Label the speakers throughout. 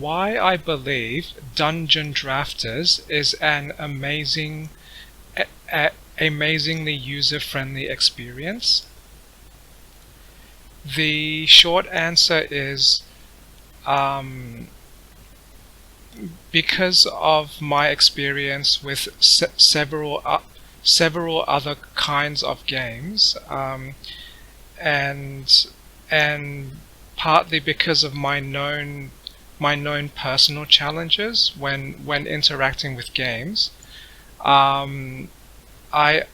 Speaker 1: why I believe Dungeon Drafters is an amazingly user-friendly experience. The short answer is because of my experience with several other kinds of games, and partly because of my known personal challenges when interacting with games. I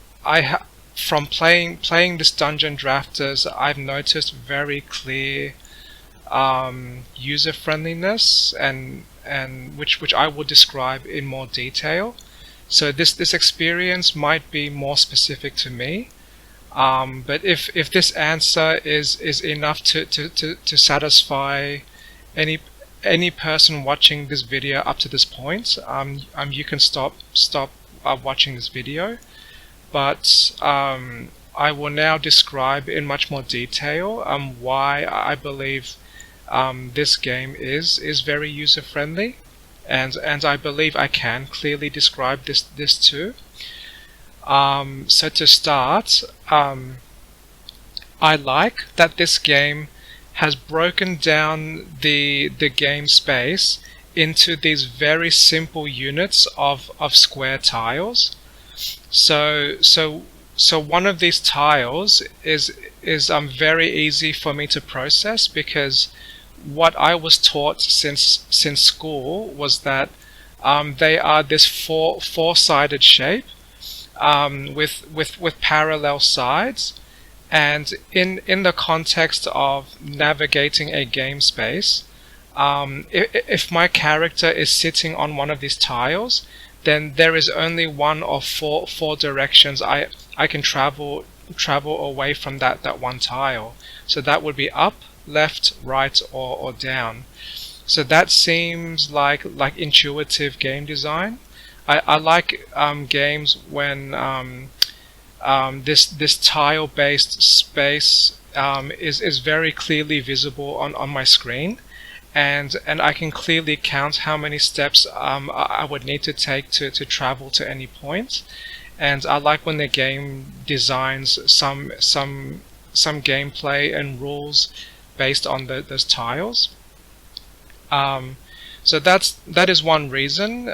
Speaker 1: from playing this Dungeon Drafters, I've noticed very clear user friendliness, and which I will describe in more detail. So this experience might be more specific to me, but if this answer is enough to satisfy any person watching this video up to this point, you can stop watching this video. But I will now describe in much more detail why I believe this game is very user friendly, and I believe I can clearly describe this too. So to start, I like that this game has broken down the game space into these very simple units of square tiles. So one of these tiles is very easy for me to process, because what I was taught since school was that they are this four-sided shape with parallel sides, and in the context of navigating a game space, if my character is sitting on one of these tiles, then there is only one of four directions I can travel away from that one tile. So that would be up, left, right, or down. So that seems like intuitive game design. I like games when this tile-based space is very clearly visible on my screen, and I can clearly count how many steps I would need to take to travel to any point. And I like when the game designs some gameplay and rules based on those tiles. So that is one reason,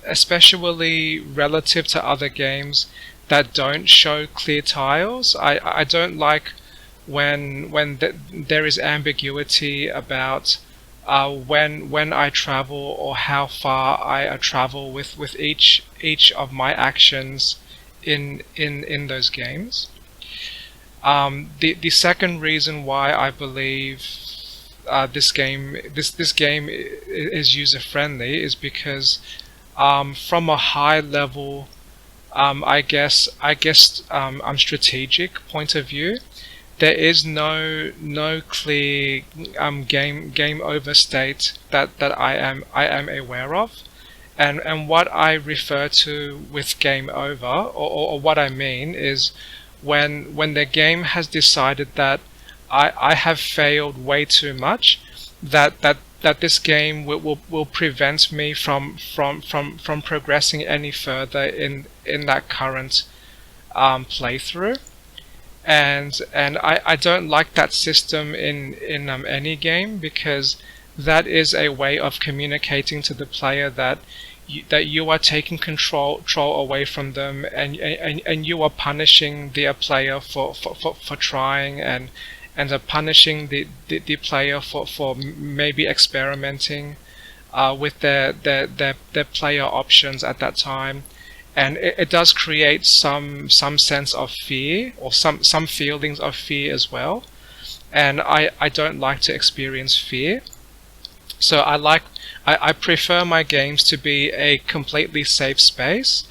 Speaker 1: especially relative to other games that don't show clear tiles. I don't like when there is ambiguity about when I travel or how far I travel with each of my actions in those games. The second reason why I believe this game is user friendly is because from a high level, I guess strategic point of view, there is no clear game over state that I am aware of, and what I refer to with game over, or what I mean is when the game has decided that I have failed way too much, that this game will prevent me from progressing any further in that current playthrough. And I don't like that system in any game, because that is a way of communicating to the player that you are taking control away from them, and you are punishing the player for trying, and are punishing the player for maybe experimenting with their player options at that time. And it does create some sense of fear, or some feelings of fear as well. And I don't like to experience fear. So I prefer my games to be a completely safe space,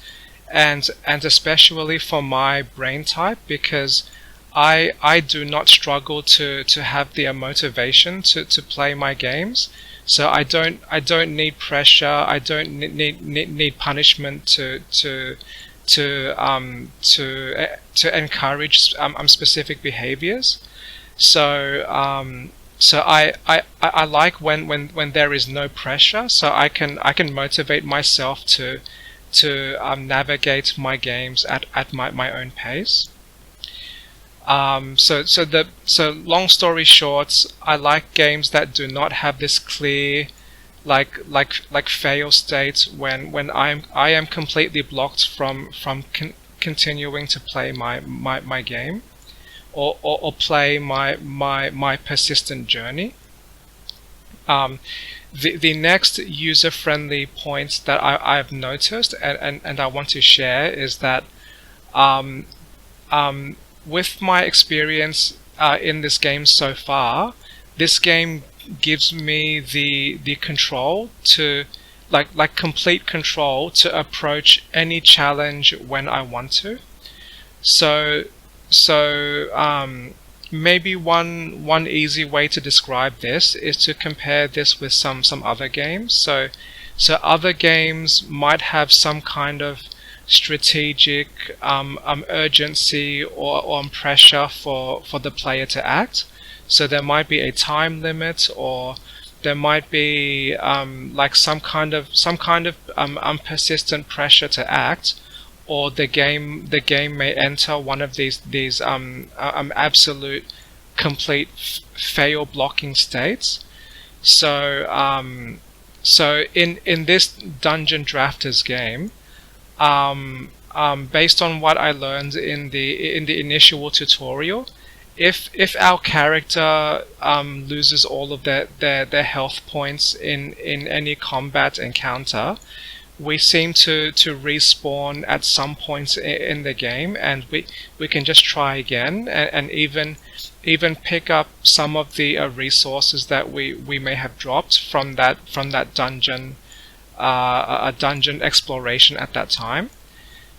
Speaker 1: and especially for my brain type, because I do not struggle to have the motivation to play my games. So I don't need pressure. I don't need punishment to encourage specific behaviors. So So I like when there is no pressure, so I can motivate myself to navigate my games at my own pace. So long story short, I like games that do not have this clear like fail state when I am completely blocked from continuing to play my game or play my persistent journey. Um, the next user-friendly point that I've noticed and I want to share is that um, with my experience in this game so far, this game gives me the control to like complete control to approach any challenge when I want to. So so maybe one easy way to describe this is to compare this with some other games. So other games might have some kind of strategic urgency or pressure for the player to act. So there might be a time limit, or there might be like some kind of persistent pressure to act, or the game may enter one of these absolute complete fail blocking states. So so in this Dungeon Drafters game, based on what I learned in the initial tutorial, if our character loses all of their health points in any combat encounter, we seem to respawn at some points in the game, and we can just try again, and even pick up some of the resources that we may have dropped from that dungeon, a dungeon exploration at that time.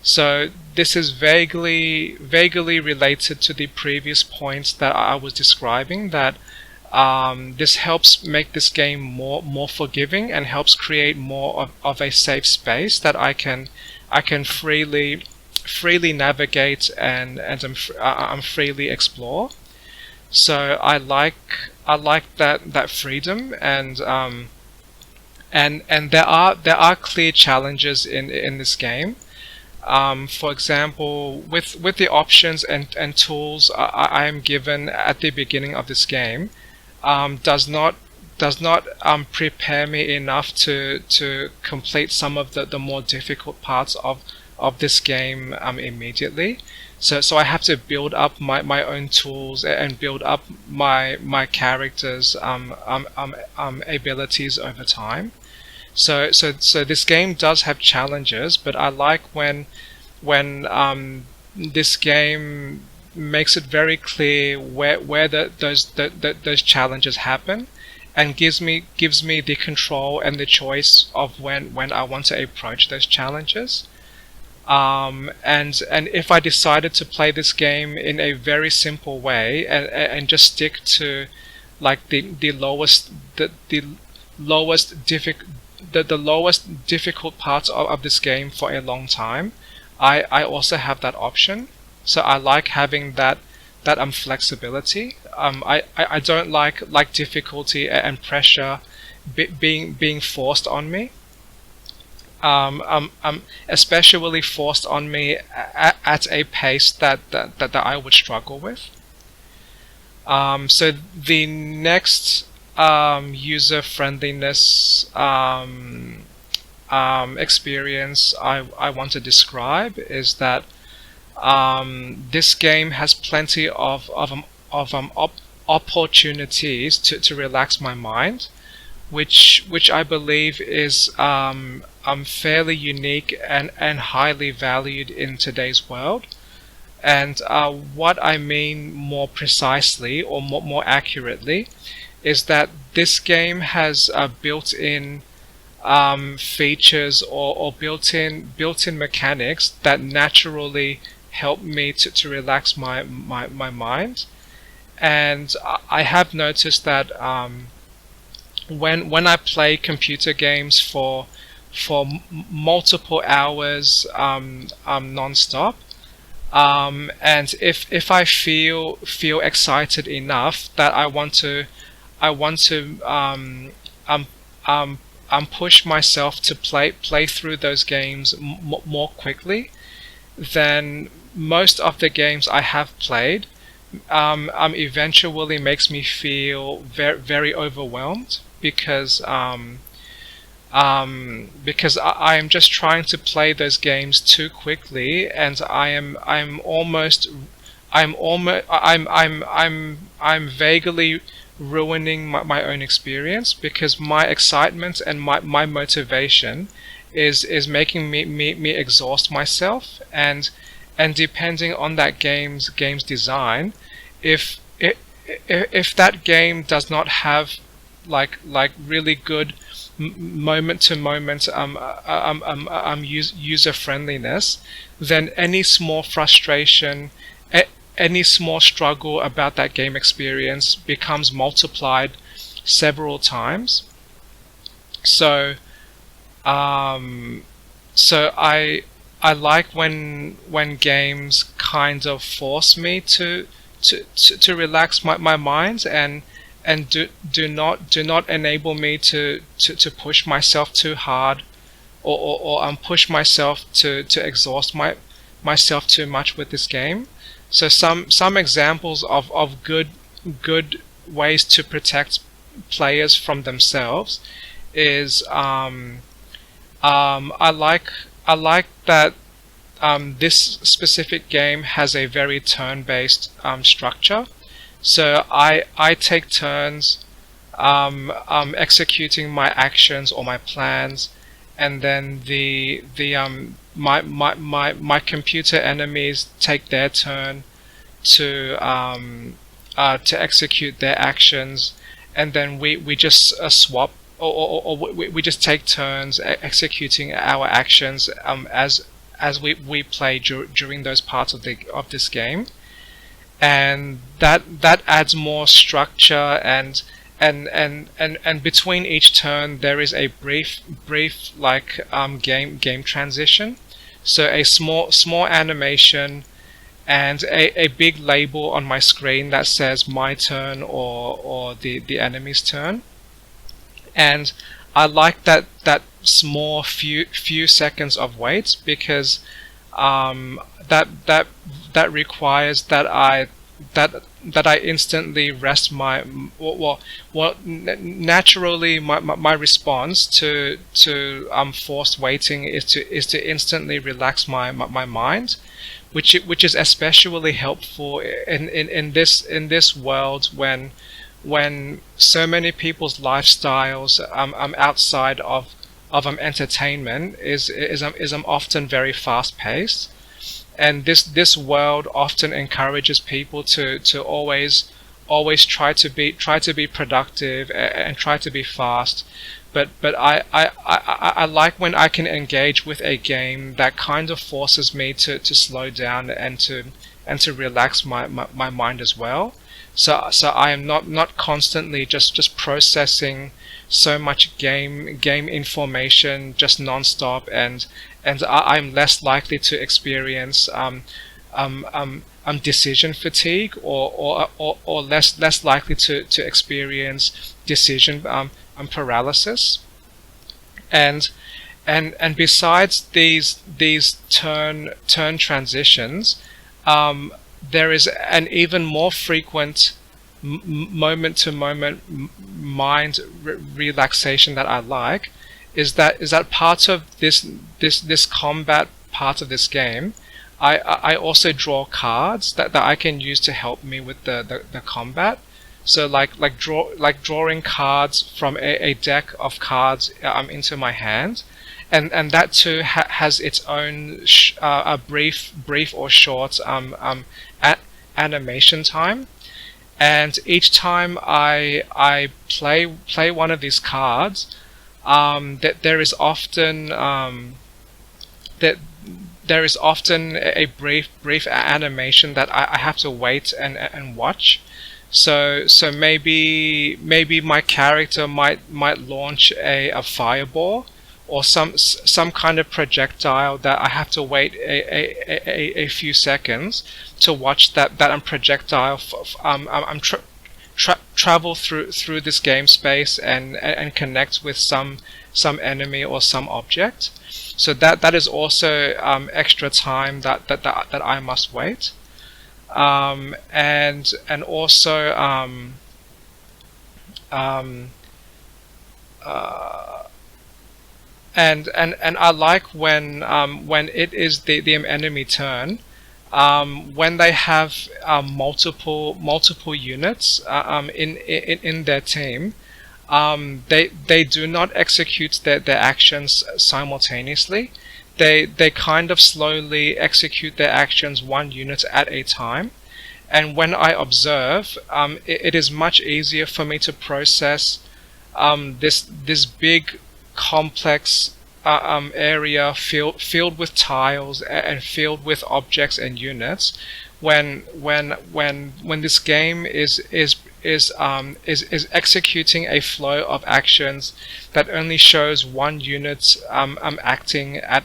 Speaker 1: So this is vaguely related to the previous points that I was describing, that this helps make this game more forgiving and helps create more of a safe space that I can freely navigate and freely explore. So I like that freedom, and there are clear challenges in this game. For example, with the options and tools I am given at the beginning of this game, does not prepare me enough to complete some of the more difficult parts of this game immediately. So I have to build up my own tools and build up my characters' abilities over time. So this game does have challenges, but I like when this game makes it very clear where those challenges happen, and gives me the control and the choice of when I want to approach those challenges. And if I decided to play this game in a very simple way and just stick to like the lowest difficult parts of this game for a long time, I also have that option. So I like having that flexibility. I don't like difficulty and pressure being forced on me. Especially forced on me at a pace that I would struggle with. So the next user friendliness experience I want to describe is that this game has plenty of opportunities to relax my mind, which I believe is fairly unique and highly valued in today's world. And what I mean more precisely, or more accurately, is that this game has built-in features or built-in mechanics that naturally help me to relax my mind. And I have noticed that when I play computer games for multiple hours non-stop, and if I feel excited enough that I want to um, push myself to play through those games more quickly than most of the games I have played. Eventually makes me feel very overwhelmed because I am just trying to play those games too quickly, and I'm vaguely ruining my own experience, because my excitement and my motivation is making me exhaust myself. And depending on that game's design, if if that game does not have like really good moment to moment user friendliness, then any small frustration, any small struggle about that game experience becomes multiplied several times. So um, I like when games kind of force me to relax my mind, and do not enable me to push myself too hard, or push myself to exhaust myself too much with this game. So some examples of good ways to protect players from themselves is I like that this specific game has a very turn-based structure. So I take turns executing my actions or my plans, and then my computer enemies take their turn to execute their actions, and then we just swap, or we just take turns executing our actions as we play during those parts of this game. And that adds more structure, and between each turn there is a brief like game transition. So a small animation and a big label on my screen that says my turn, or the enemy's turn. And I like that small few seconds of wait, because that requires that I instantly rest my, naturally my response to forced waiting is to instantly relax my mind, which is especially helpful in this world when so many people's lifestyles outside of entertainment is often very fast paced. And this world often encourages people to always try to be productive, and try to be fast. But I like when I can engage with a game that kind of forces me to slow down, and to relax my mind as well. So I am not constantly just processing so much game information just non-stop, and I'm less likely to experience decision fatigue, or less likely to experience decision paralysis. And and and besides these turn transitions, there is an even more frequent moment to moment mind relaxation that I like. Is that part of this combat part of this game, I also draw cards that I can use to help me with the combat. So drawing cards from a deck of cards into my hand, and that too has its own a brief or short animation time. And each time I play one of these cards, that there is often a brief animation that I have to wait and watch. So maybe my character might launch a fireball, or some kind of projectile that I have to wait a few seconds to watch that projectile. I'm travel through this game space and connect with some enemy or some object. So that is also extra time that I must wait. And also and I like when it is the enemy turn, when they have multiple units in their team. They do not execute their actions simultaneously. They kind of slowly execute their actions one unit at a time. And when I observe, it is much easier for me to process this big complex area filled with tiles and filled with objects and units when this game is executing a flow of actions that only shows one unit acting at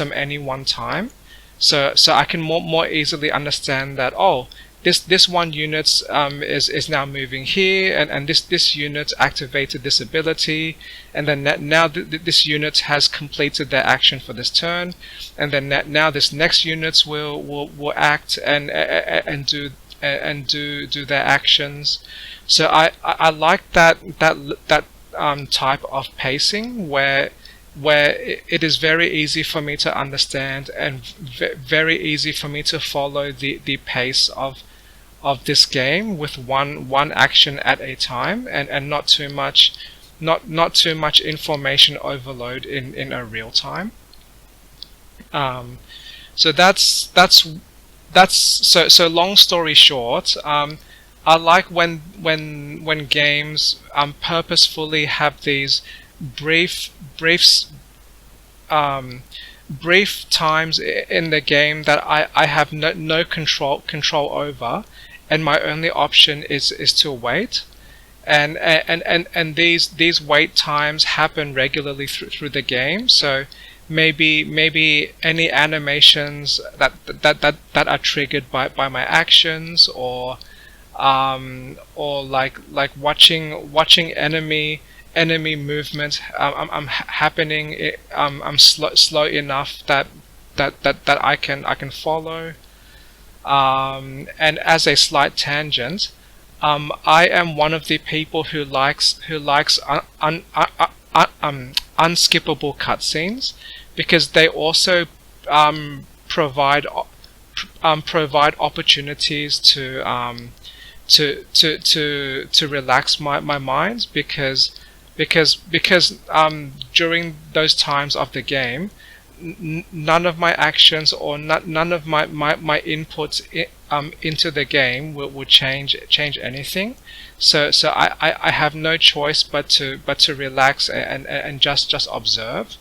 Speaker 1: any one time. So I can more easily understand that, oh, this one unit is now moving here, and this unit activated this ability, and then now this unit has completed their action for this turn, and then now this next unit will act and do their actions. So I like that type of pacing where it is very easy for me to understand and very easy for me to follow the pace of this game with one action at a time, and not too much information overload in a real time. So that's so long story short, I like when games purposefully have these brief times in the game that I have no control over, and my only option is to wait. And these wait times happen regularly through the game. So maybe any animations that are triggered by my actions, or like watching enemy movement happening. I'm slow enough that I can follow. And as a slight tangent, I am one of the people who likes unskippable cutscenes, because they also provide opportunities to relax my mind, because during those times of the game, none of my actions or none of my inputs into the game will change anything. So I have no choice but to relax and just observe.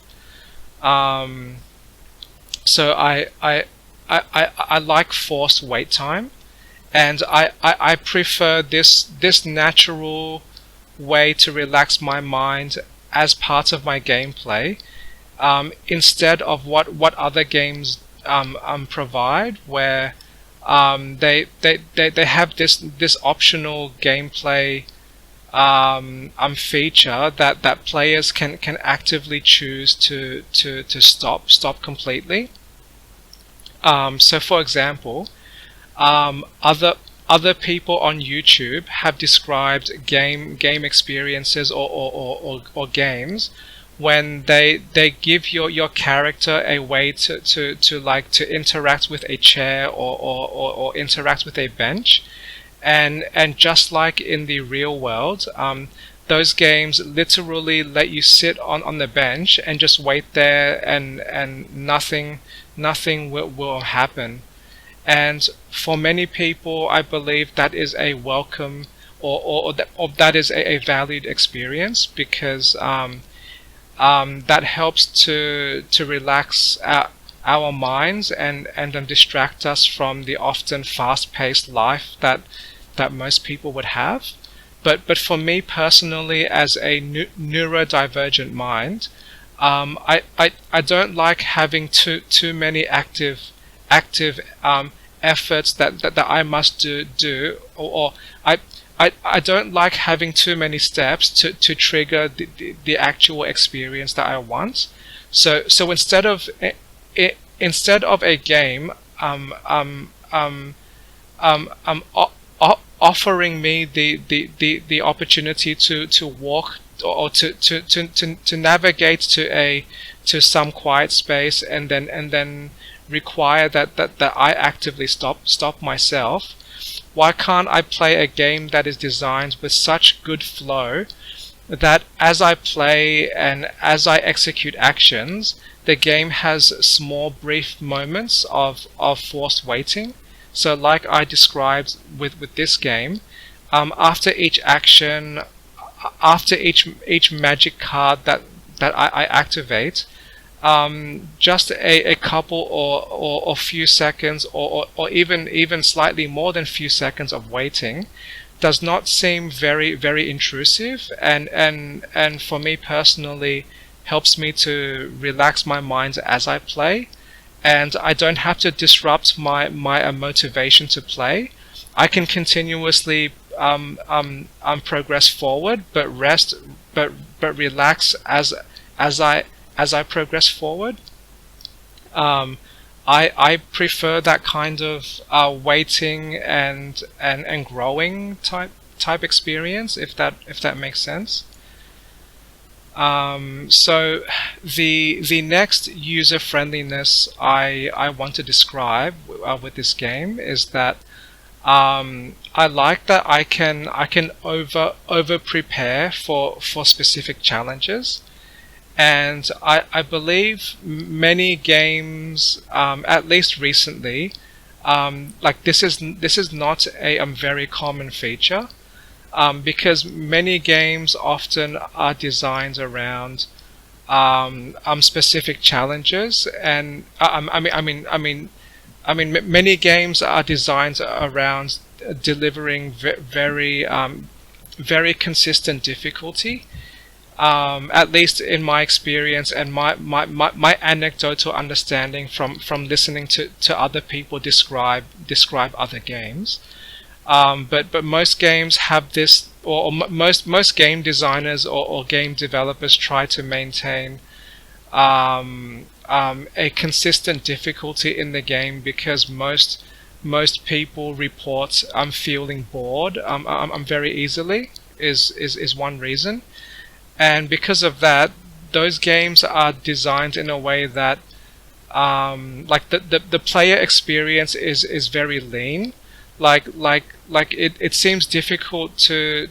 Speaker 1: So I like forced wait time, and I prefer this natural way to relax my mind as part of my gameplay, instead of what other games provide, where they have this optional gameplay feature that players can actively choose to stop completely. So for example, other people on YouTube have described game experiences or games when they give your character a way to interact with a chair or interact with a bench, and just like in the real world, those games literally let you sit on the bench and just wait there, and nothing will happen. And for many people, I believe that is a welcome or that is a valued experience, because that helps to relax our minds and distract us from the often fast-paced life that most people would have. But for me personally, as a neurodivergent mind, I don't like having too many active efforts that I must do, or I don't like having too many steps to trigger the actual experience that I want. So instead of a game offering me the opportunity to walk or to navigate to some quiet space and then require that I actively stop myself. Why can't I play a game that is designed with such good flow that as I play and as I execute actions, the game has small brief moments of forced waiting. So like I described with this game, after each action, after each magic card that I activate, just a couple or few seconds or even slightly more than few seconds of waiting does not seem very intrusive, and for me personally helps me to relax my mind as I play, and I don't have to disrupt my motivation to play. I can continuously progress forward, but relax as I progress forward. I prefer that kind of waiting and growing type experience, if that makes sense. So the next user friendliness I want to describe with this game is that I like that I can over prepare for specific challenges, and I believe many games, at least recently, like this is not a very common feature, because many games often are designed around specific challenges, and many games are designed around delivering very consistent difficulty. At least in my experience and my anecdotal understanding from listening to other people describe other games. But most games have this, or most game designers or game developers try to maintain a consistent difficulty in the game, because most people report feeling bored very easily is one reason. And because of that, those games are designed in a way that like the player experience is very lean. It seems difficult to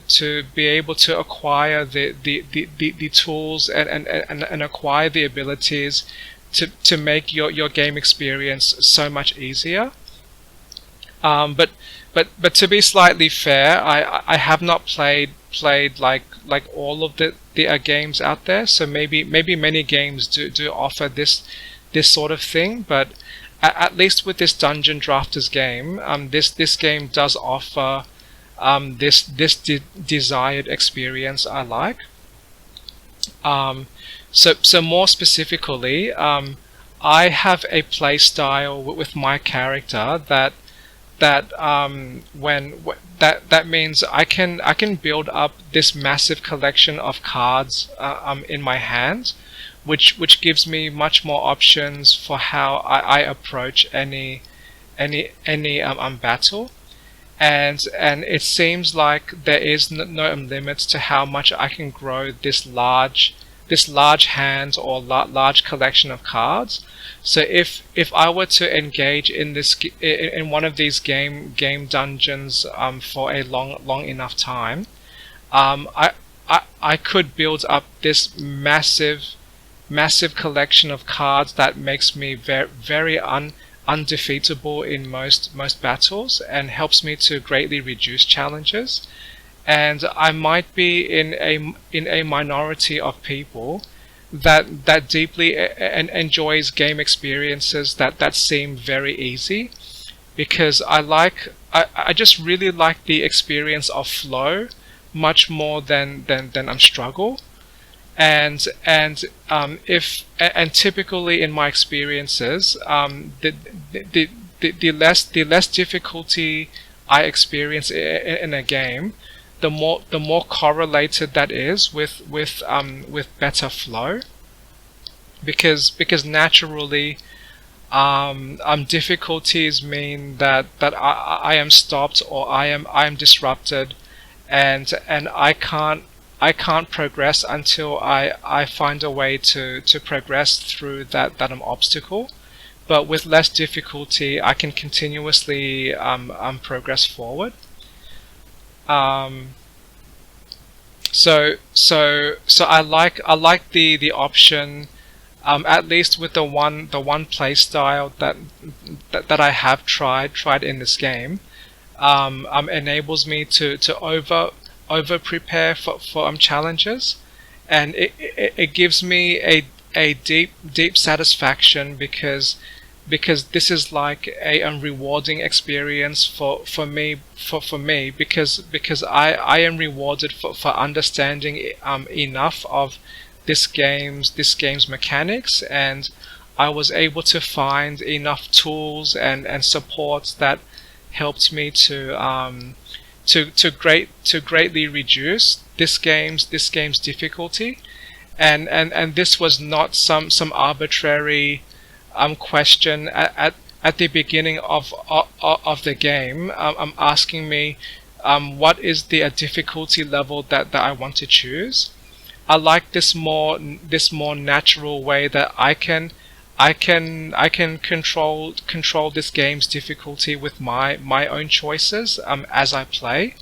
Speaker 1: be able to acquire the tools and acquire the abilities to make your game experience so much easier. But to be slightly fair, I have not played like all of the games out there. So maybe many games do offer this sort of thing, but at least with this Dungeon Drafters game, this game does offer this desired experience I like. So more specifically, I have a play style with my character that means I can build up this massive collection of cards in my hand, which gives me much more options for how I approach any battle, and it seems like there is no limits to how much I can grow this large hand or large collection of cards. So if I were to engage in one of these game dungeons for a long enough time, I could build up this massive collection of cards that makes me very undefeatable in most battles, and helps me to greatly reduce challenges. And I might be in a minority of people that deeply enjoys game experiences that seem very easy, because I just really like the experience of flow much more than struggle. And typically in my experiences, the less difficulty I experience in a game, the more correlated that is with better flow, because naturally difficulties mean that I am stopped, or I am disrupted, and I can't progress until I find a way to progress through that obstacle. But with less difficulty, I can continuously progress forward. Um, so I like the option, at least with the one play style that I have tried in this game, enables me to over prepare for challenges, and it gives me a deep satisfaction, because this is like a rewarding experience for me, because I am rewarded for understanding enough of this game's mechanics, and I was able to find enough tools and support that helped me to greatly reduce this game's difficulty. And this was not some arbitrary question at the beginning of the game. Asking me what is the difficulty level that I want to choose. I like this more natural way that I can control this game's difficulty with my own choices as I play.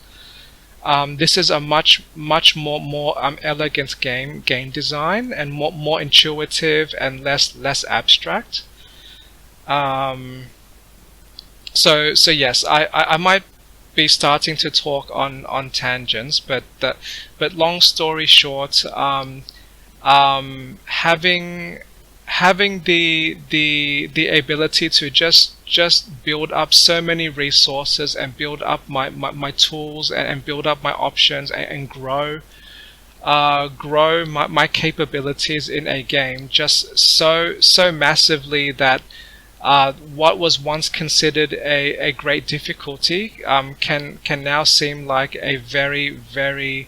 Speaker 1: This is a much more elegant game design, and more intuitive and less abstract. Um, so yes, I might be starting to talk on tangents, but long story short, having the ability to just build up so many resources, and build up my tools, and build up my options, and grow my capabilities in a game just so massively that what was once considered a great difficulty can now seem like a very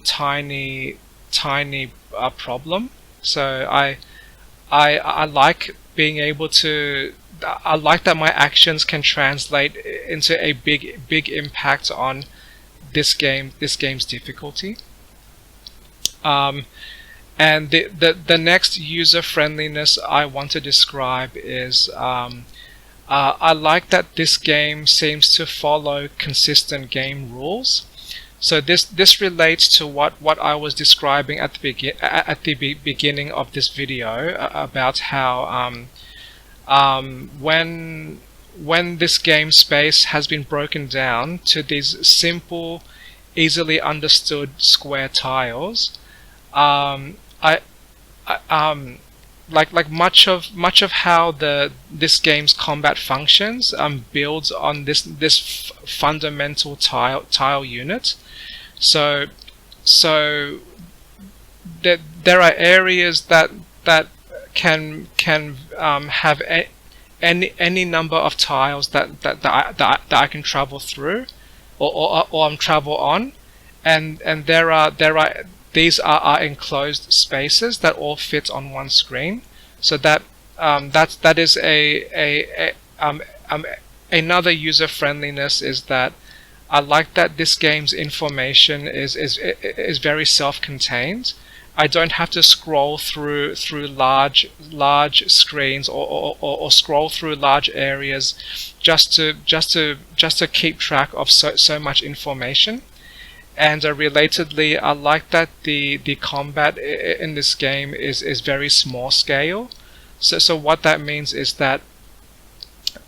Speaker 1: tiny problem. So I like being able to. I like that my actions can translate into a big impact on this game's difficulty. Um, and the next user friendliness I want to describe is, I like that this game seems to follow consistent game rules. So this relates to what I was describing at the beginning of this video, about how when this game space has been broken down to these simple, easily understood square tiles. I, like much of how this game's combat functions builds on this fundamental tile unit. So there are areas that can have any number of tiles that I can travel through, or travel on, and there are these are enclosed spaces that all fit on one screen. So that is another user friendliness, is that I like that this game's information is very self-contained. I don't have to scroll through large screens, or scroll through large areas just to keep track of so much information. And relatedly, I like that the combat in this game is very small scale. So what that means is that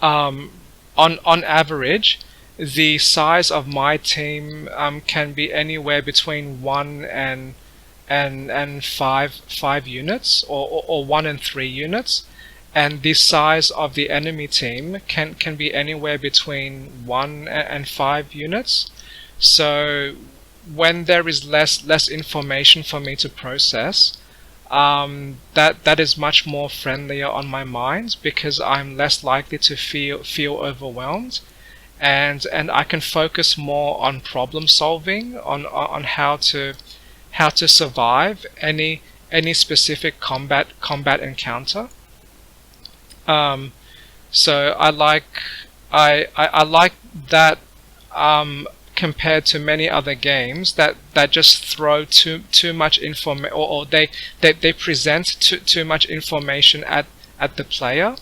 Speaker 1: on average, the size of my team can be anywhere between 1 and 5 units, or 1 and 3 units, and the size of the enemy team can be anywhere between 1 and 5 units. So when there is less information for me to process, that is much more friendlier on my mind, because I'm less likely to feel overwhelmed. and I can focus more on problem solving, on how to survive any specific combat encounter. Um, so I like that, compared to many other games that just throw too much information, or they present too much information at the player.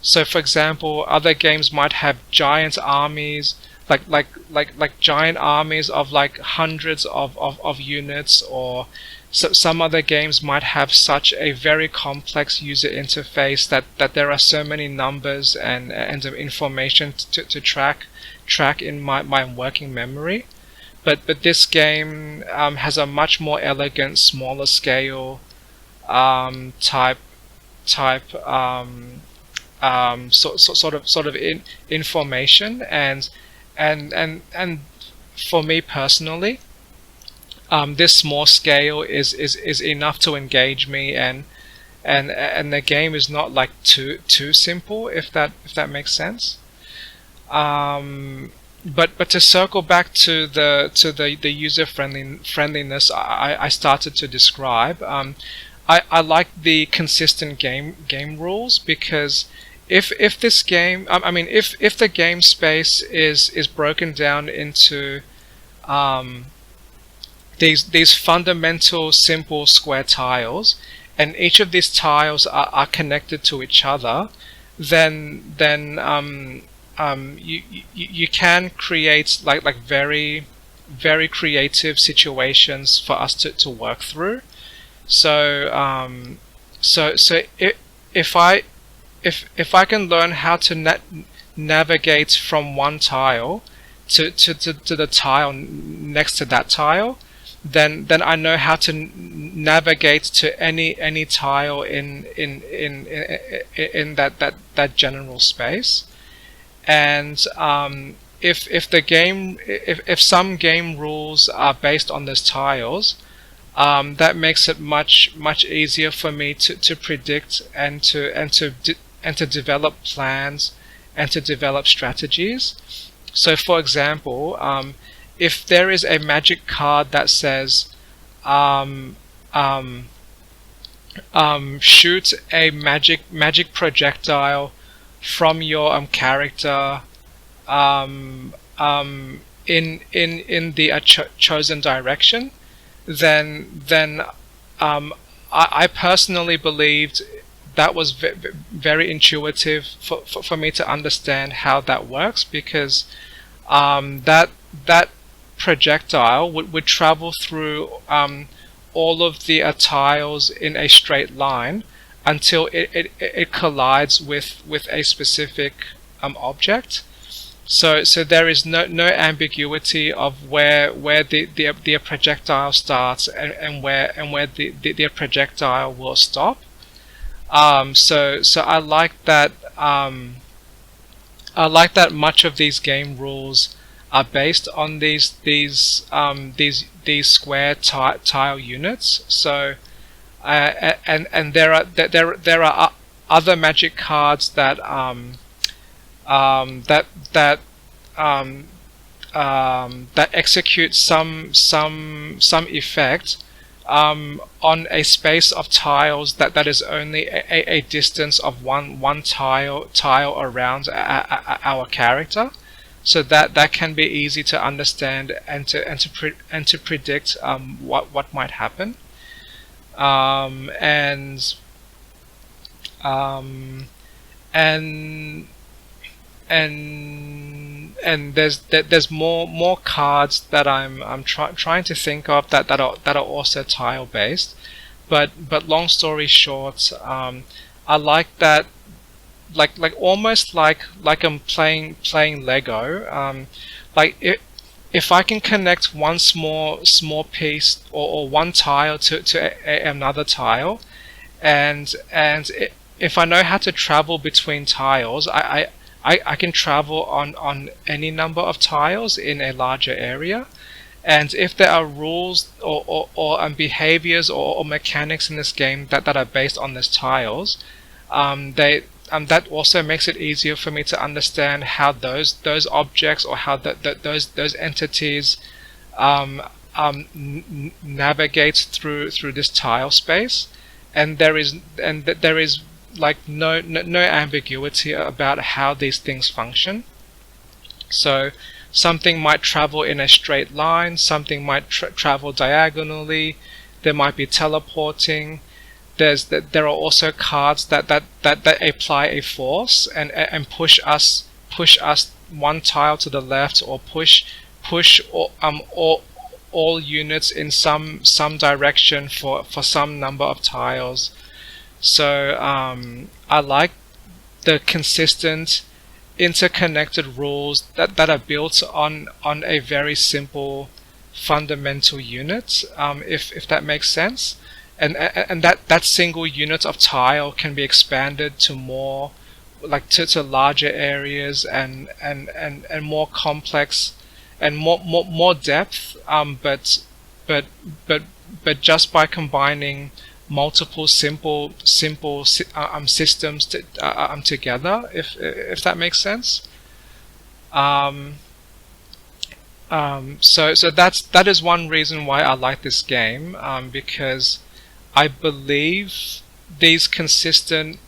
Speaker 1: So for example, other games might have giant armies, like giant armies of like hundreds of units, or some other games might have such a very complex user interface that there are so many numbers and information to track in my working memory. But this game has a much more elegant, smaller scale type sort of information, and for me personally, this small scale is enough to engage me, and the game is not like too simple, if that makes sense. But to circle back to the user friendliness I started to describe, I like the consistent game rules, because if this game, I mean, if the game space is broken down into these fundamental simple square tiles, and each of these tiles are connected to each other, then you can create like very creative situations for us to work through. So if I can learn how to navigate from one tile to the tile next to that tile, then I know how to navigate to any tile in that general space. And if some game rules are based on those tiles, that makes it much easier for me to predict and to develop plans and to develop strategies. So for example, if there is a magic card that says shoot a magic projectile from your character in the chosen direction, then I personally believed that was very intuitive for me to understand how that works, because that projectile would travel through all of the tiles in a straight line until it collides with a specific object. So there is no ambiguity of where the projectile starts and where the projectile will stop. So I like that. I like that much of these game rules are based on these square tile units. So and there are other magic cards that that execute some effect on a space of tiles that is only a distance of one tile around our character. So that can be easy to understand and to predict what might happen. And there's more cards that I'm trying to think of that are also tile based, but long story short, I like that, like almost like I'm playing Lego. Like if I can connect one small piece or one tile to another tile, and if I know how to travel between tiles, I can travel on any number of tiles in a larger area. And if there are rules or behaviors or mechanics in this game that are based on these tiles, that also makes it easier for me to understand how those objects, or how those entities um, navigate through this tile space, and there is like no ambiguity about how these things function. So something might travel in a straight line, something might travel diagonally, there might be teleporting. There are also cards that apply a force and push us one tile to the left, or push all units in some direction for some number of tiles. So I like the consistent interconnected rules that are built on a very simple fundamental unit, if that makes sense. And that single unit of tile can be expanded to more, like to larger areas, and more complex, and more depth, but but just by combining multiple simple systems together, if that makes sense. um, so that is one reason why I like this game, because I believe these consistent,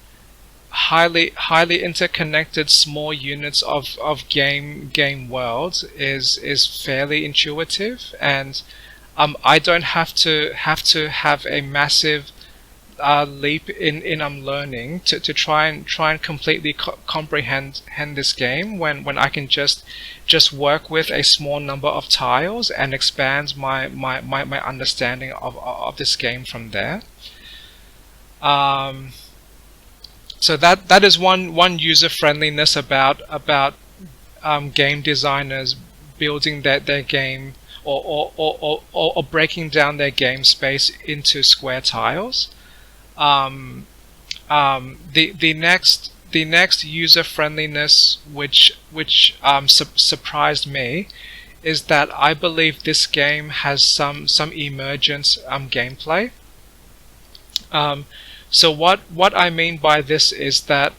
Speaker 1: highly interconnected small units of game worlds is fairly intuitive, and I don't have a massive leap in learning to try and completely comprehend this game, when I can just work with a small number of tiles and expand my understanding of this game from there. Um, so that is one user friendliness about game designers building their game, or breaking down their game space into square tiles. Um, the next user friendliness, which surprised me, is that I believe this game has some emergent gameplay. Um, so what I mean by this is that,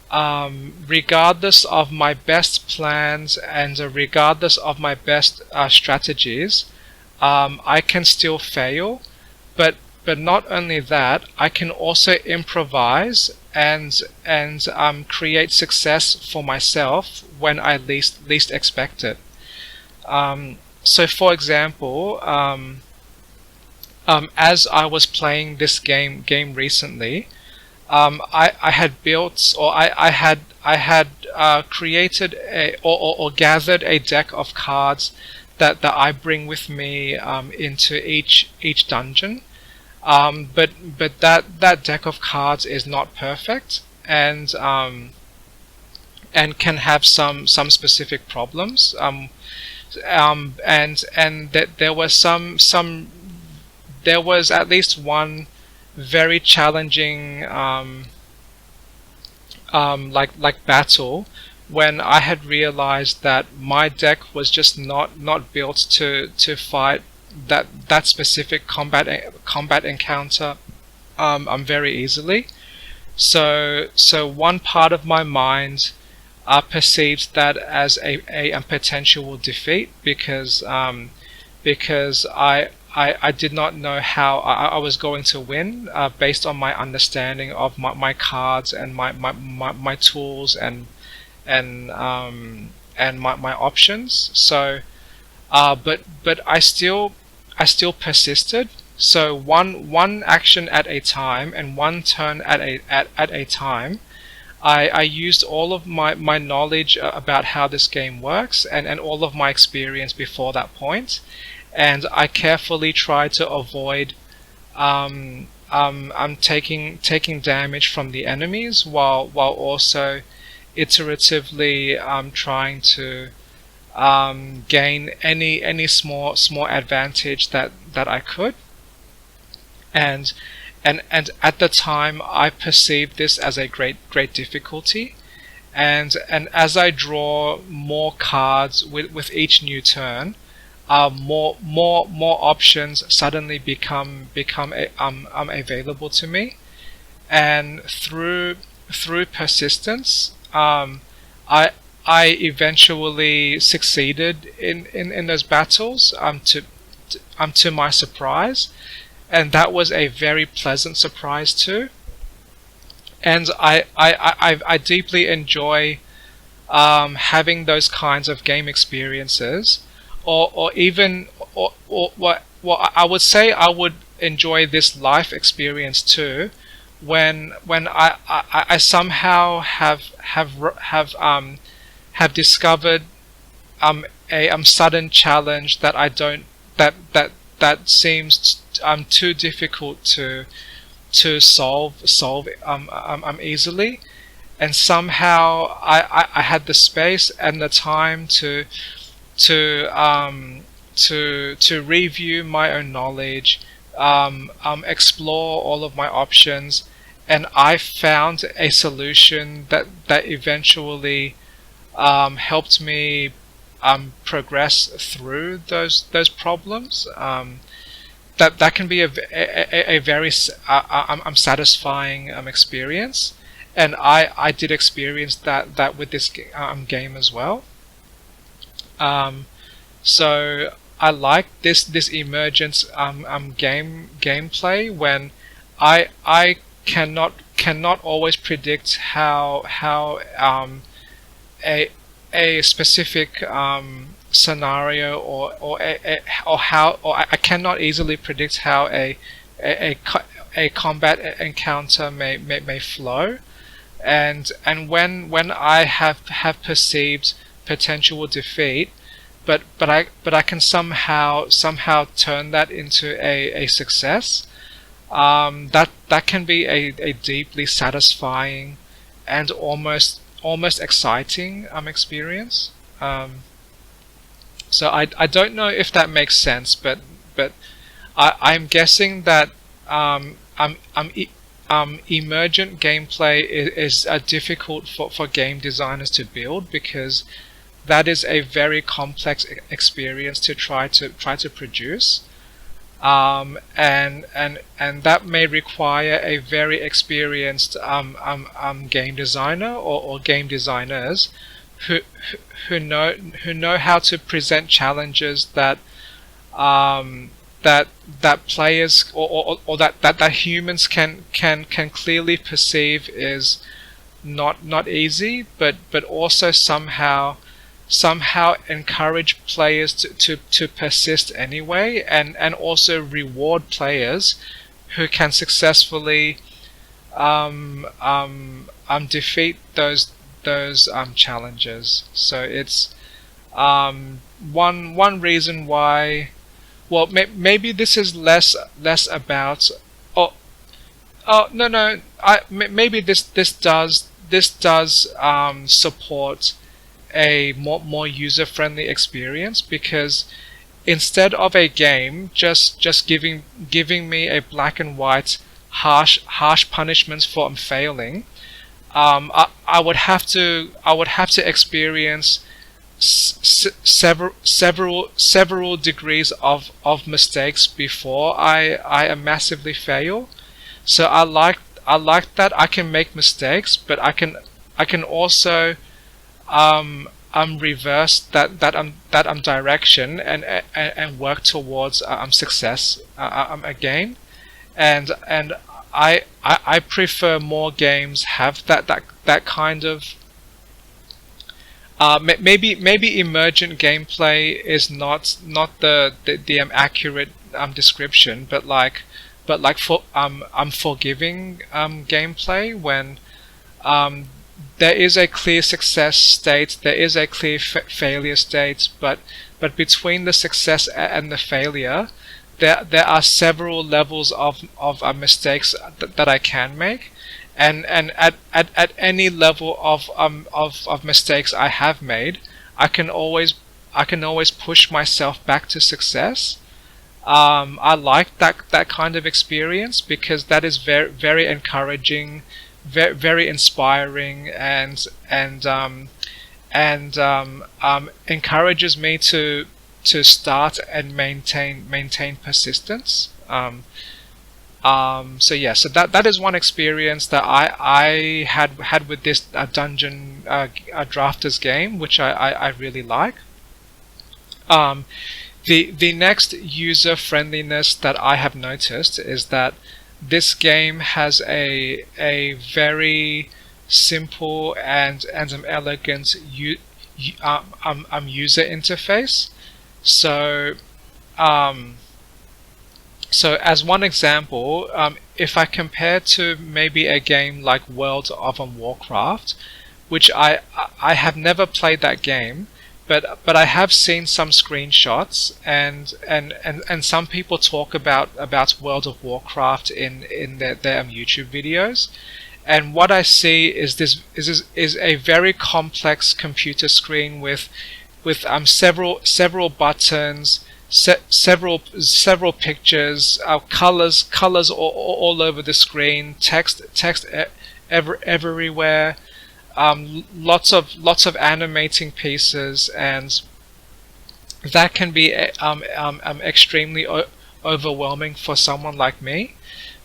Speaker 1: regardless of my best plans, and regardless of my best strategies, I can still fail. But not only that, I can also improvise and create success for myself when I least expect it. So, for example, as I was playing this game recently, I had built, or I had created or gathered a deck of cards that I bring with me into each dungeon. But that deck of cards is not perfect, and can have some specific problems. And that there was at least one very challenging like battle, when I had realized that my deck was just not built to fight that specific combat encounter very easily. So one part of my mind perceived that as a potential defeat, because I did not know how I was going to win, based on my understanding of my cards, and my tools, and my options. So but I still persisted. So one action at a time, and one turn at a time, I used all of my knowledge about how this game works, and all of my experience before that point, and I carefully tried to avoid taking damage from the enemies, while also iteratively trying to gain any small advantage that I could. And and and at the time, I perceived this as a great difficulty, and as I draw more cards with each new turn, more options suddenly become available to me. And through persistence, I I eventually succeeded in those battles. To my surprise, and that was a very pleasant surprise too. And I deeply enjoy having those kinds of game experiences, or even or what I would say I would enjoy this life experience too, when I somehow have discovered a sudden challenge that I don't that seems too difficult to solve easily, and somehow I had the space and the time to to review my own knowledge, explore all of my options, and I found a solution that eventually helped me progress through those problems. That can be a very satisfying experience, and I did experience that with this game as well. Um, so I like this emergence gameplay when I cannot always predict how a a specific scenario, or how, or I cannot easily predict how a combat encounter may flow, and when I have perceived potential defeat, but I can somehow turn that into a success. That can be a deeply satisfying and almost exciting experience. So I don't know if that makes sense, but I'm guessing that emergent gameplay is difficult for game designers to build, because that is a very complex experience to try to produce. And that may require a very experienced game designer, or game designers who who know how to present challenges that players, or that humans can clearly perceive is not easy, but also somehow encourage players to persist anyway, and also reward players who can successfully defeat those challenges. So it's one reason why. Well, maybe this is less about. Oh, oh no no. Maybe this does support a more user-friendly experience, because instead of a game just giving me a black and white harsh punishments for failing, I would have to experience several degrees of mistakes before I massively fail. So I like that I can make mistakes, but I can also reverse that direction, and work towards success again. And I prefer more games have that kind of. Maybe emergent gameplay is not the accurate description, but like for forgiving gameplay, when um, there is a clear success state, there is a clear failure state, but between the success and the failure, there are several levels of mistakes that I can make, and at any level of mistakes I have made, I can always push myself back to success. I like that kind of experience, because that is very encouraging, very inspiring, and encourages me to start and maintain persistence. So yeah, so that is one experience that I had with this dungeon drafters game, which I really like. Um, the next user friendliness that I have noticed is that this game has a very simple and elegant user interface. So um, so as one example, if I compare to maybe a game like World of Warcraft, which I have never played that game, but I have seen some screenshots, and some people talk about World of Warcraft in their YouTube videos. And what I see is this is a very complex computer screen with several buttons, several pictures, colors all over the screen, text everywhere, lots of animating pieces, and that can be extremely overwhelming for someone like me.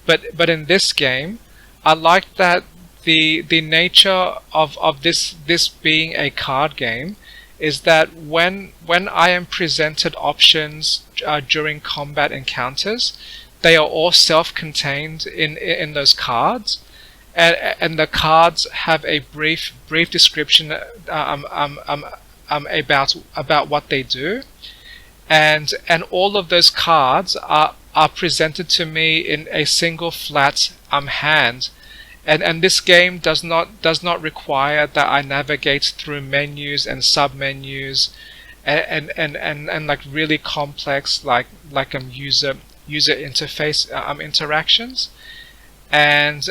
Speaker 1: But in this game, I like that the nature of this being a card game is that when I am presented options during combat encounters, they are all self-contained in those cards, and the cards have a brief description about what they do, and all of those cards are presented to me in a single flat hand. And this game does not require that I navigate through menus and sub-menus and like really complex user interface interactions. And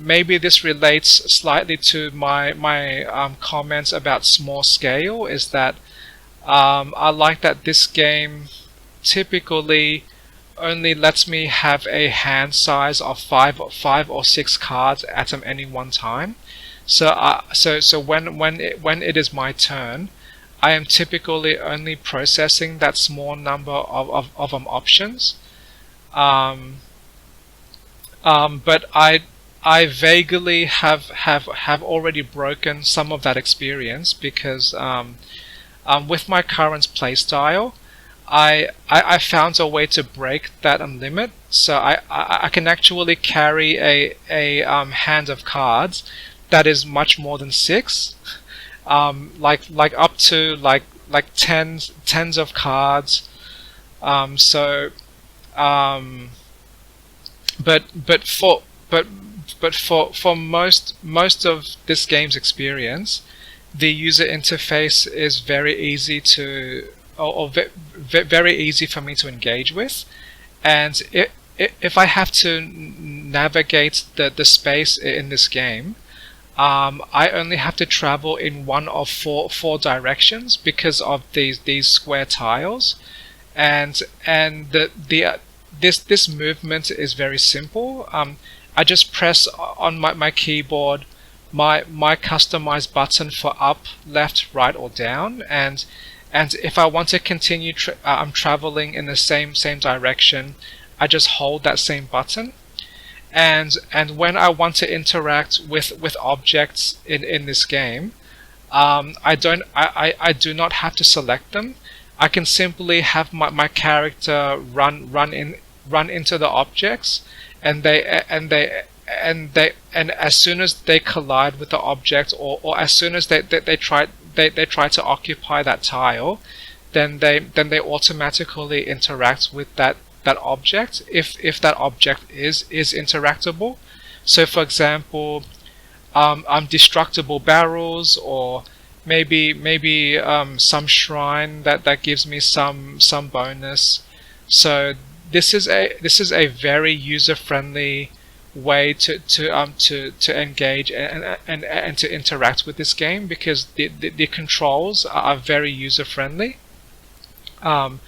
Speaker 1: maybe this relates slightly to my comments about small scale, is that I like that this game typically only lets me have a hand size of five or six cards at any one time. So when it is my turn, I am typically only processing that small number of options. Um, but I vaguely have already broken some of that experience, because with my current playstyle, I found a way to break that limit. So I can actually carry a hand of cards that is much more than six, like up to tens of cards. So but but for but but for most of this game's experience, the user interface is very easy to very easy for me to engage with. And if I have to navigate the space in this game, I only have to travel in one of four directions because of these square tiles, and this movement is very simple. I just press on my keyboard my customized button for up, left, right, or down, and if I want to continue traveling in the same direction, I just hold that same button. And when I want to interact with objects in this game, I do not have to select them. I can simply have my character run into the objects, and as soon as they collide with the object, or as soon as they try to occupy that tile, then they automatically interact with that object, if that object is interactable. So for example, destructible barrels, or maybe some shrine that gives me some bonus. So this is a very user friendly way to engage and to interact with this game, because the controls are very user friendly. I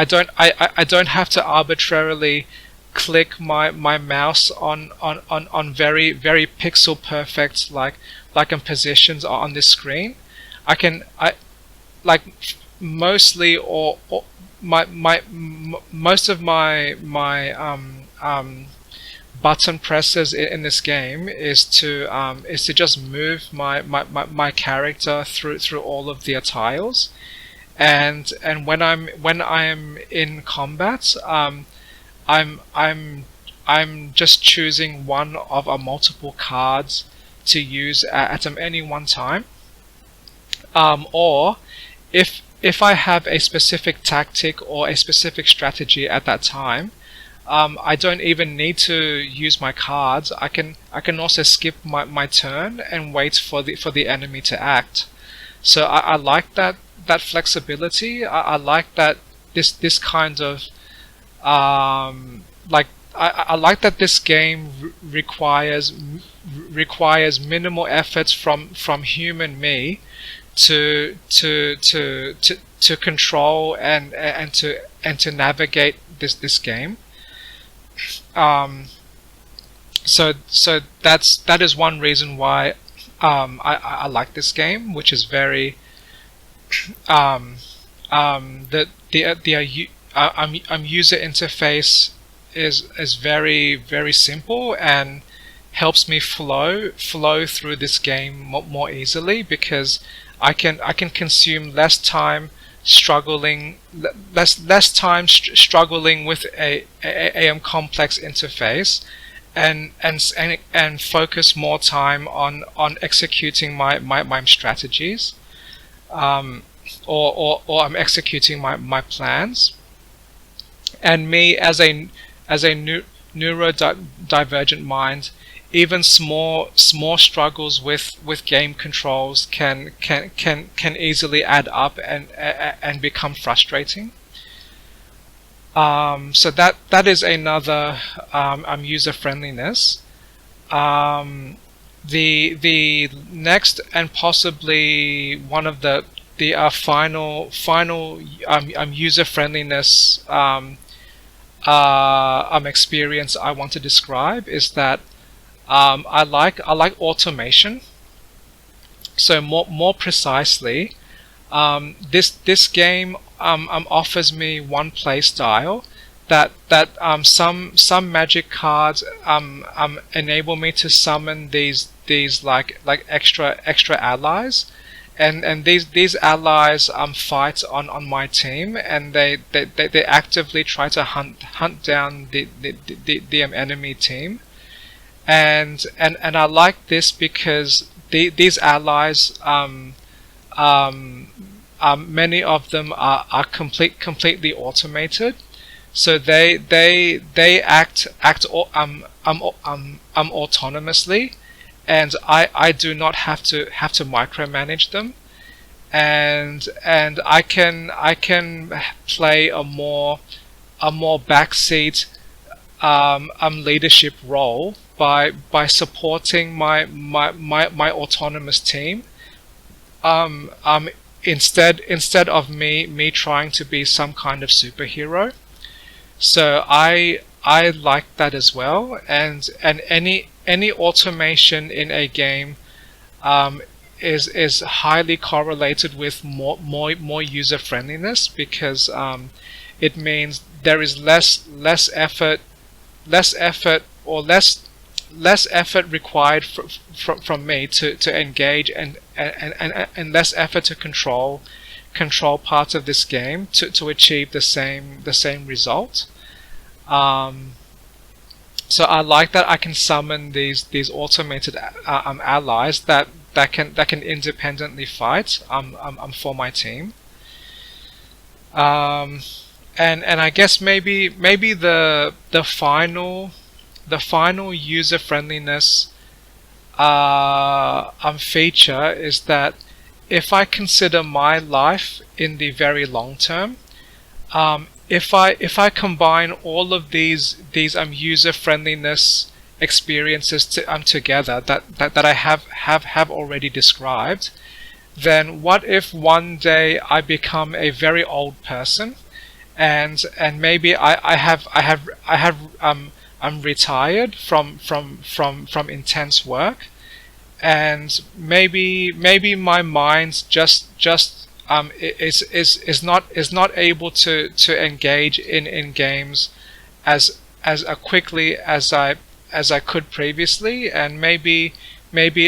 Speaker 1: don't have to arbitrarily click my mouse on very pixel perfect positions on this screen. I like mostly or most of my button presses in this game is to just move my character through all of the tiles, and when I'm in combat, I'm just choosing one of a multiple cards to use at any one time, or if I have a specific tactic or a specific strategy at that time, I don't even need to use my cards. I can also skip my turn and wait for the enemy to act. So I like that flexibility. I like that this kind of like I like that this game requires minimal efforts from human me to control and to navigate this game. Um, so that is one reason why I like this game, which is very user interface is very simple and helps me flow through this game more easily, because I can consume less time struggling struggling with a complex interface, and focus more time on executing my strategies, or I'm executing my plans. And me as a neurodivergent mind, even small struggles with game controls can easily add up and become frustrating. So that is another user friendliness. The next, and possibly one of the final user friendliness experience I want to describe is that I like automation. So more precisely, this game offers me one play style that some magic cards enable me to summon these like extra allies, and these allies fight on my team, and they actively try to hunt down the enemy team, and I like this because these allies, many of them are completely automated, so they act autonomously, and I do not have to micromanage them, and I can play a more backseat leadership role by supporting my autonomous team, instead of me trying to be some kind of superhero. So I like that as well, and any automation in a game is highly correlated with more user friendliness, because it means there is less effort or less effort required from me to engage, and less effort to control parts of this game to achieve the same result. So I like that I can summon these automated allies that can independently fight for my team. And I guess maybe the final user friendliness feature is that if I consider my life in the very long term, if I combine all of these user friendliness experiences together that I have already described, then what if one day I become a very old person, and maybe I'm retired from intense work, and maybe my mind just is not able to engage in games as quickly as as I could previously, and maybe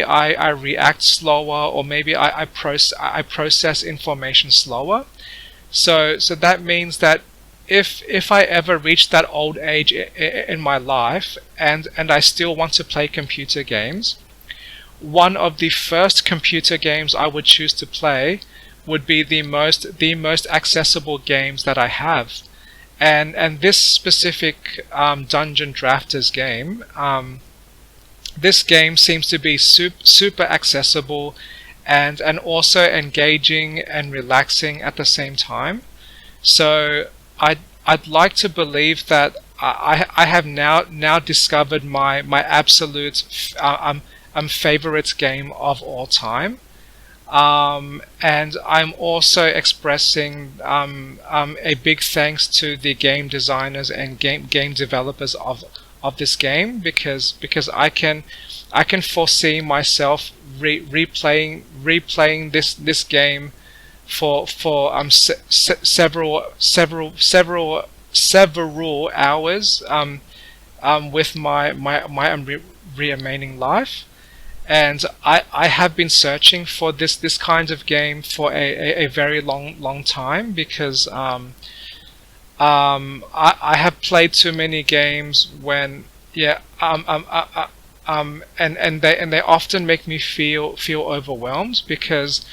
Speaker 1: I react slower, or maybe I process information slower. So that means that if I ever reach that old age in my life, and I still want to play computer games, one of the first computer games I would choose to play would be the most accessible games that I have. And this specific Dungeon Drafters game, this game seems to be super accessible, and also engaging and relaxing at the same time. So I'd like to believe that I have now discovered my absolute favorite game of all time. And I'm also expressing a big thanks to the game designers and game developers of this game, because I can foresee myself replaying this game for several hours with my remaining life. And I have been searching for this kind of game for a very long time, because I have played too many games when, yeah, and they often make me feel overwhelmed, because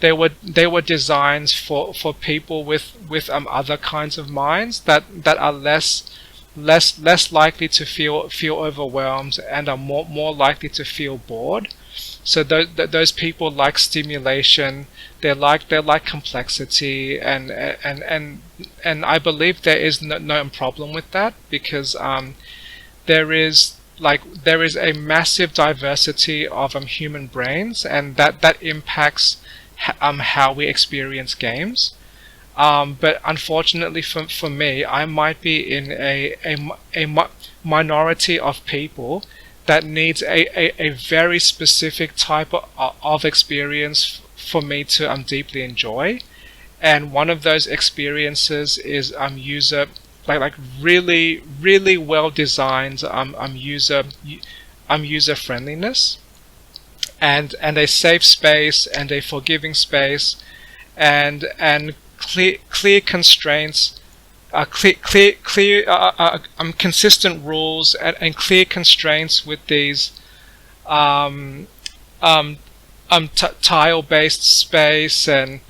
Speaker 1: they were designed for people with other kinds of minds that are less likely to feel overwhelmed, and are more likely to feel bored. So those people like stimulation, they like complexity, and I believe there is no problem with that, because there is a massive diversity of human brains, and that impacts how we experience games. But unfortunately for me, I might be in a minority of people that needs a very specific type of experience for me to deeply enjoy. And one of those experiences is user like really well designed user friendliness, and a safe space, and a forgiving space, and clear constraints, consistent rules, and clear constraints with these tile-based space, and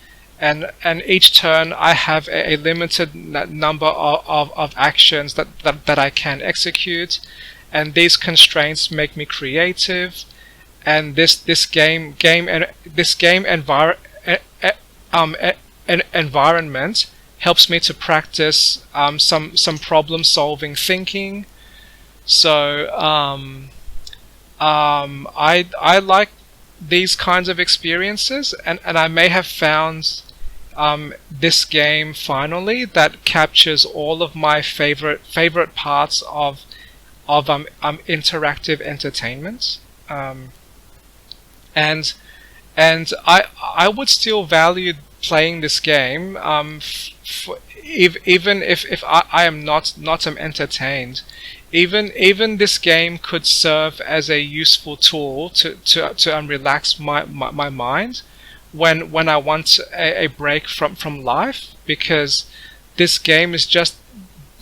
Speaker 1: each turn I have a limited number of actions that I can execute, and these constraints make me creative, and this game environment helps me to practice some problem solving thinking. So I like these kinds of experiences, and I may have found this game finally that captures all of my favorite parts of interactive entertainment. And I would still value playing this game, even if I am not entertained. Even this game could serve as a useful tool to relax my mind when I want a break from life, because this game is just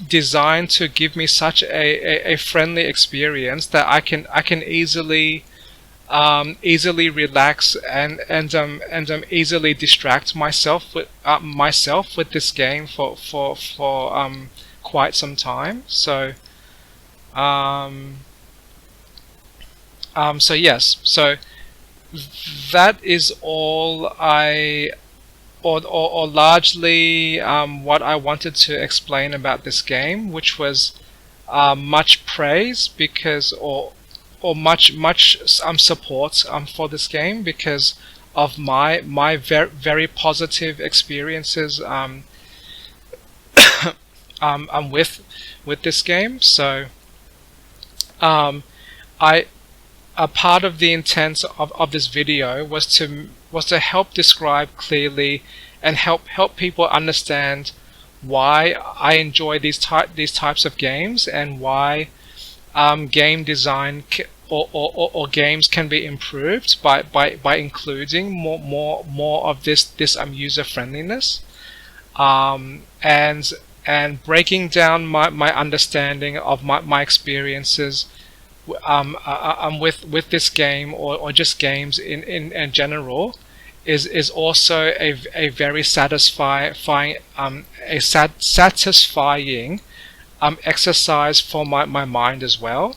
Speaker 1: designed to give me such a friendly experience that I can easily relax, and easily distract myself with this game for quite some time. So yes, so that is all or largely what I wanted to explain about this game, which was much praise because or much support for this game because of my very positive experiences with this game. So I a part of the intent of this video was to help describe clearly and help people understand why I enjoy these types of games, and why game design or games can be improved by including more of this user friendliness, and breaking down my understanding of my experiences with this game, or just games in general, is also a very satisfying exercise for my mind as well.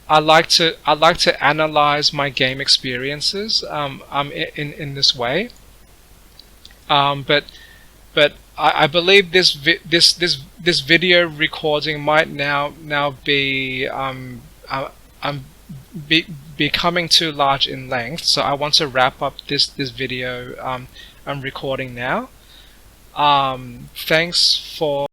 Speaker 1: I like to analyze my game experiences in this way. But I believe this video recording might now um, be becoming too large in length, so I want to wrap up this video I'm recording now. Thanks for